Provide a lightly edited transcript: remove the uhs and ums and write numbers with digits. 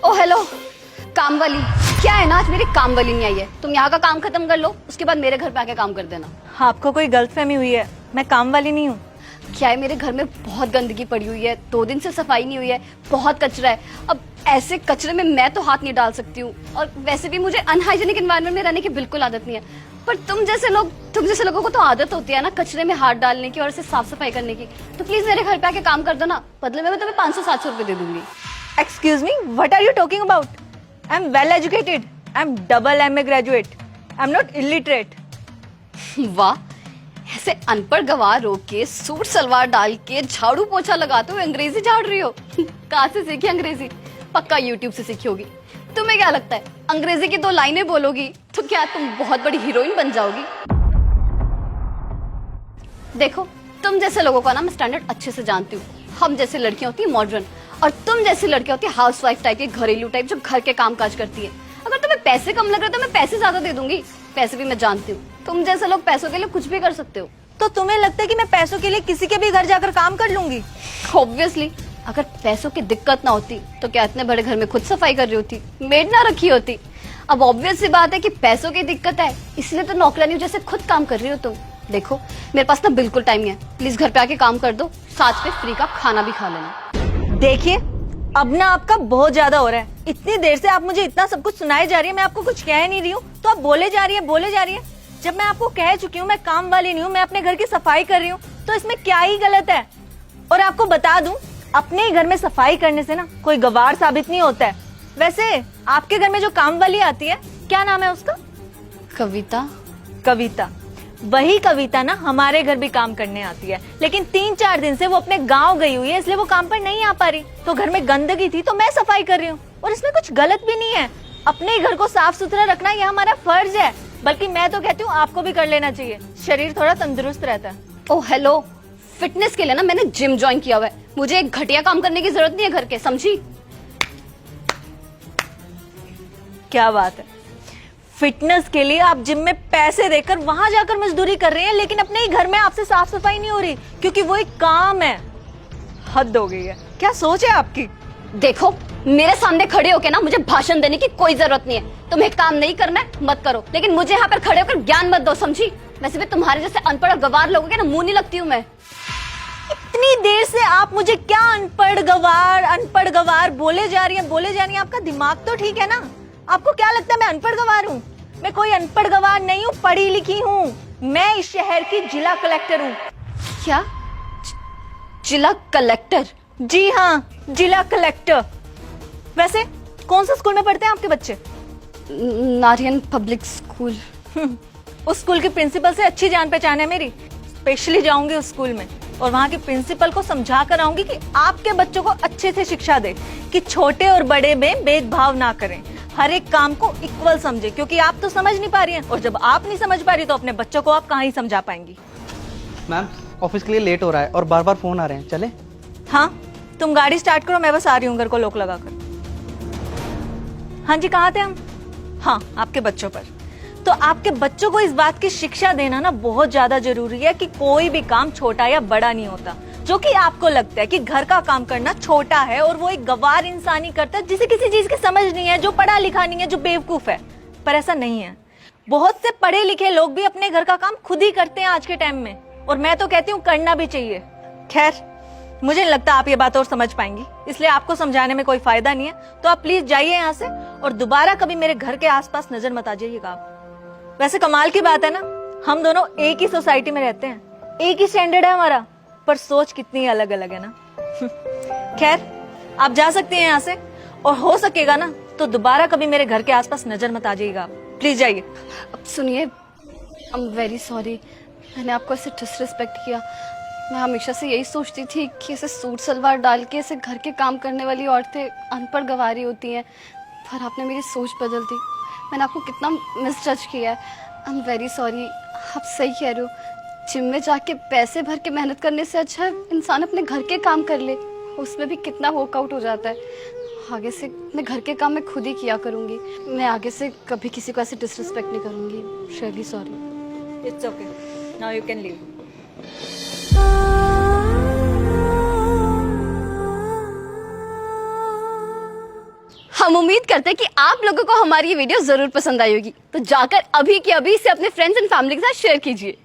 ओ hello, काम वाली। क्या है ना, आज मेरी काम वाली नहीं आई है। तुम यहाँ का काम खत्म कर लो, उसके बाद मेरे घर पे आके काम कर देना। आपको कोई गलतफहमी हुई है, मैं काम वाली नहीं हूँ। क्या है, मेरे घर में बहुत गंदगी पड़ी हुई है, 2 दिन से सफाई नहीं हुई है, बहुत कचरा है। अब ऐसे कचरे में मैं तो हाथ नहीं डाल सकती हूँ, और वैसे भी मुझे अनहाइजीनिक एनवायरनमेंट में रहने की बिल्कुल आदत नहीं है। पर तुम जैसे लोगों को तो आदत होती है ना कचरे में हाथ डालने की और इसे साफ सफाई करने की। तो प्लीज मेरे घर पे आके काम कर दो ना, बदले में मैं तुम्हें 500-700 रुपए दे दूंगी। Excuse me, what are you talking about? I am well educated, I am double MA graduate, I am not illiterate. वाह, ऐसे अनपढ़ गवार हो के सूट सलवार डाल के झाड़ू पोछा लगाते हुए अंग्रेजी झाड़ रही हो। कहाँ से सीखी अंग्रेजी? पक्का यूट्यूब से सीखी होगी। तुम्हें क्या लगता है अंग्रेजी की 2 लाइनें बोलोगी तो क्या तुम बहुत बड़ी हीरोइन बन जाओगी? देखो, तुम जैसे लोगों का ना मैं स्टैंडर्ड अच्छे से जानती हूँ। हम जैसी लड़कियां होती है मॉडर्न, और तुम जैसी लड़कियां होती है हाउसवाइफ टाइप की, घरेलू टाइप, जो घर के काम काज करती है। अगर तुम्हें पैसे कम लग रहे तो मैं पैसे ज्यादा दे दूंगी। पैसे भी मैं जानती हूँ, तुम जैसे लोग पैसों के लिए कुछ भी कर सकते हो। तो तुम्हें लगता है कि मैं पैसों के लिए किसी के भी घर जाकर काम कर लूंगी? ऑब्वियसली, अगर पैसों की दिक्कत ना होती तो क्या इतने बड़े घर में खुद सफाई कर रही होती, मेड ना रखी होती? अब ऑब्वियस सी बात है कि पैसों की दिक्कत है, इसलिए तो नौकरानियों जैसे खुद काम कर रही हो तुम। देखो, मेरे पास ना बिल्कुल टाइम नहीं है, प्लीज घर पे आके काम कर दो, साथ में फ्री का खाना भी खा लेना। देखिए, अब ना आपका बहुत ज्यादा हो रहा है। इतनी देर से आप मुझे इतना सब कुछ सुनाए जा रही है, मैं आपको कुछ कह नहीं रही हूँ तो आप बोले जा रही है। जब मैं आपको कह चुकी हूँ मैं काम वाली नहीं हूँ, मैं अपने घर की सफाई कर रही हूँ, तो इसमें क्या ही गलत है? और आपको बता दूं, अपने ही घर में सफाई करने से ना कोई गवार साबित नहीं होता है। वैसे आपके घर में जो काम वाली आती है, क्या नाम है उसका? कविता। कविता, वही कविता ना हमारे घर भी काम करने आती है, लेकिन 3-4 दिन से वो अपने गांव गई हुई है, इसलिए वो काम पर नहीं आ पा रही। तो घर में गंदगी थी तो मैं सफाई कर रही हूँ, और इसमें कुछ गलत भी नहीं है। अपने ही घर को साफ सुथरा रखना ये हमारा फर्ज है, बल्कि मैं तो कहती हूँ आपको भी कर लेना चाहिए, शरीर थोड़ा तंदुरुस्त रहता है। ओ हेलो, फिटनेस के लिए ना मैंने जिम ज्वाइन किया हुआ है, मुझे एक घटिया काम करने की जरूरत नहीं है घर के, समझी? क्या बात है, फिटनेस के लिए आप जिम में पैसे देकर वहां जाकर मजदूरी कर रही हैं, लेकिन अपने ही घर में आपसे साफ सफाई नहीं हो रही, क्योंकि वो एक काम है। हद हो गई है, क्या सोच है आपकी? देखो, मेरे सामने खड़े होके ना मुझे भाषण देने की कोई जरूरत नहीं है। तुम्हें काम नहीं करना है मत करो, लेकिन मुझे यहाँ पर खड़े होकर ज्ञान मत दो, समझी? वैसे भी तुम्हारे जैसे अनपढ़ और गवार लोगों के ना मुंह नहीं लगती हूँ मैं। इतनी देर से आप मुझे क्या अनपढ़ गवार बोले जा रही हैं। आपका दिमाग तो ठीक है ना? आपको क्या लगता है मैं अनपढ़ गवार हूँ? मैं कोई अनपढ़ गवार नहीं हूँ, पढ़ी लिखी हूँ। मैं इस शहर की जिला कलेक्टर हूँ। क्या? जिला कलेक्टर? जी हाँ, जिला कलेक्टर। वैसे कौन सा स्कूल में पढ़ते हैं आपके बच्चे? नारियन पब्लिक स्कूल। उस स्कूल की प्रिंसिपल से अच्छी जान पहचान है मेरी। स्पेशली जाऊंगी उस स्कूल में और वहाँ के प्रिंसिपल को समझा कर आऊंगी कि आपके बच्चों को अच्छे से शिक्षा दे, कि छोटे और बड़े में भेदभाव ना करें, हर एक काम को इक्वल समझे, क्योंकि आप तो समझ नहीं पा रही हैं, और जब आप नहीं समझ पा रही तो अपने बच्चों को आप कहाँ ही समझा पाएंगी। मैम, ऑफिस के लिए लेट हो रहा है और बार बार फोन आ रहे हैं, चले? हाँ, तुम गाड़ी स्टार्ट करो, मैं बस आ रही हूँ घर को लॉक लगाकर। हाँ जी, कहाँ थे हम? हाँ, आपके बच्चों पर। तो आपके बच्चों को इस बात की शिक्षा देना ना बहुत ज्यादा जरूरी है कि कोई भी काम छोटा या बड़ा नहीं होता। जो कि आपको लगता है कि घर का काम करना छोटा है और वो एक गवार इंसान ही करता है, जिसे किसी चीज की समझ नहीं है, जो पढ़ा लिखा नहीं है, जो बेवकूफ है। पर ऐसा नहीं है, बहुत से पढ़े लिखे लोग भी अपने घर का काम खुद ही करते हैं आज के टाइम में, और मैं तो कहती हूँ करना भी चाहिए। खैर, मुझे नहीं लगता आप ये बात और समझ पाएंगी, इसलिए आपको समझाने में कोई फायदा नहीं है। तो आप प्लीज जाइए यहाँ से, और दोबारा कभी मेरे घर के आसपास नजर मत आ जाइएगा आप। वैसे कमाल की बात है ना, हम दोनों एक ही सोसाइटी में रहते हैं, एक ही स्टैंडर्ड है हमारा, पर सोच कितनी अलग अलग है ना। खैर, आप जा सकते हैं यहाँ से, और हो सकेगा ना तो दोबारा कभी मेरे घर के आसपास नजर मत आ जाइएगा आप। प्लीज जाइए। अब सुनिए, आई एम वेरी सॉरी, मैंने आपको ऐसे डिसरिस्पेक्ट किया। मैं हमेशा से यही सोचती थी कि ऐसे सूट सलवार डाल के ऐसे घर के काम करने वाली औरतें अनपढ़ गवारी होती हैं, पर आपने मेरी सोच बदल दी। मैंने आपको कितना मिसजज किया है। I am very sorry. आप सही कह रहे हो, जिम में जाके पैसे भर के मेहनत करने से अच्छा है इंसान अपने घर के काम कर ले, उसमें भी कितना वर्कआउट हो जाता है। आगे से मैं घर के काम मैं खुद ही किया करूँगी। मैं आगे से कभी किसी को ऐसे डिसरिस्पेक्ट नहीं करूँगी। Really sorry. It's okay, now you can leave. हम उम्मीद करते हैं कि आप लोगों को हमारी ये वीडियो जरूर पसंद आई होगी, तो जाकर अभी के अभी इसे अपने फ्रेंड्स एंड फैमिली के साथ शेयर कीजिए।